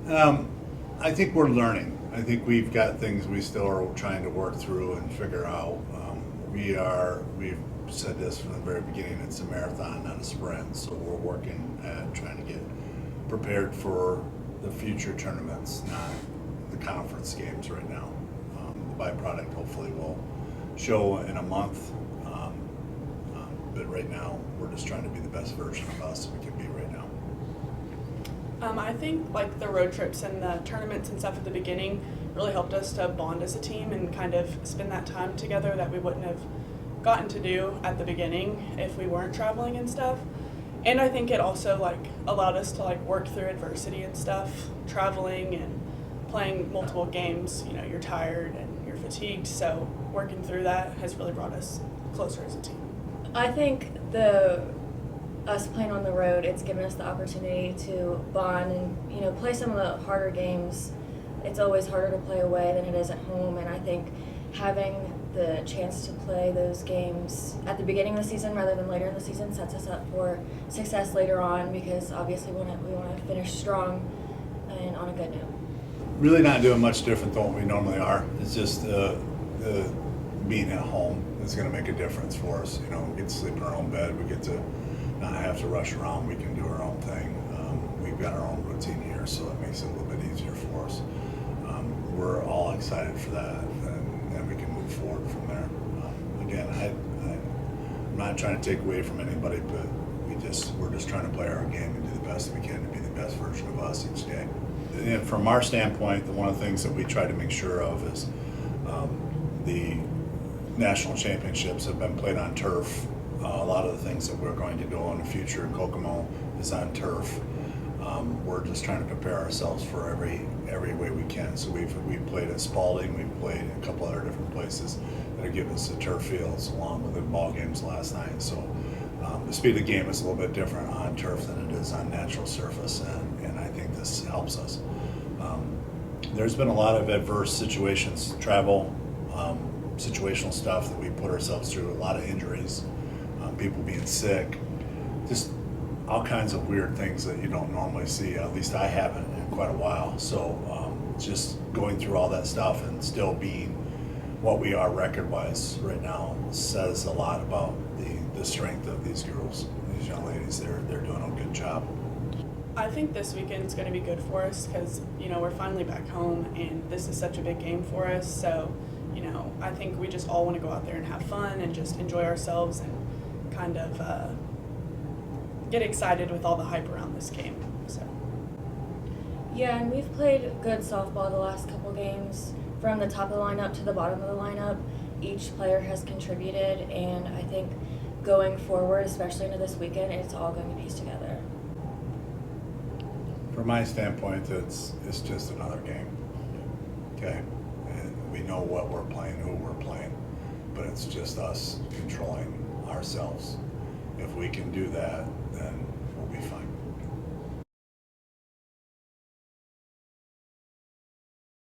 I think we're learning. I think we've got things we still are trying to work through and figure out. We've said this from the very beginning, it's a marathon, not a sprint. So we're working at trying to get prepared for the future tournaments, not the conference games right now. The byproduct hopefully will show in a month. But right now, we're just trying to be the best version of us we can be right now. I think like the road trips and the tournaments and stuff at the beginning really helped us to bond as a team and kind of spend that time together that we wouldn't have gotten to do at the beginning if we weren't traveling and stuff. And I think it also like allowed us to like work through adversity and stuff, traveling and playing multiple games. You know, you're tired and you're fatigued, so working through that has really brought us closer as a team. I think us playing on the road, it's given us the opportunity to bond and play some of the harder games. It's always harder to play away than it is at home, and I think having the chance to play those games at the beginning of the season rather than later in the season sets us up for success later on, because obviously we want to finish strong and on a good note. Really not doing much different than what we normally are. It's just being at home is going to make a difference for us. We get to sleep in our own bed. We get to not have to rush around. We can do our own thing. We've got our own routine here, so it makes it a little bit easier for us. We're all excited for that, and we can move forward from there. Again, I'm not trying to take away from anybody, but we're just trying to play our game and do the best we can to be the best version of us each day. And from our standpoint, one of the things that we try to make sure of is the national championships have been played on turf. A lot of the things that we're going to do in the future in Kokomo is on turf. We're just trying to prepare ourselves for every way we can. So we've played at Spalding, we've played in a couple other different places that have given us the turf fields along with the ball games last night. So the speed of the game is a little bit different on turf than it is on natural surface, and I think this helps us. There's been a lot of adverse situations, travel, situational stuff that we put ourselves through, a lot of injuries, people being sick, just all kinds of weird things that you don't normally see. At least I haven't in quite a while. So just going through all that stuff and still being what we are record-wise right now says a lot about the strength of these girls, these young ladies. They're doing a good job. I think this weekend's going to be good for us because, we're finally back home and this is such a big game for us. So, I think we just all want to go out there and have fun and just enjoy ourselves and kind of get excited with all the hype around this game. So. Yeah, and we've played good softball the last couple games. From the top of the lineup to the bottom of the lineup, each player has contributed, and I think going forward, especially into this weekend, it's all going to piece together. From my standpoint, it's just another game. Okay, and we know what we're playing, who we're playing, but it's just us controlling ourselves. If we can do that, then we'll be fine.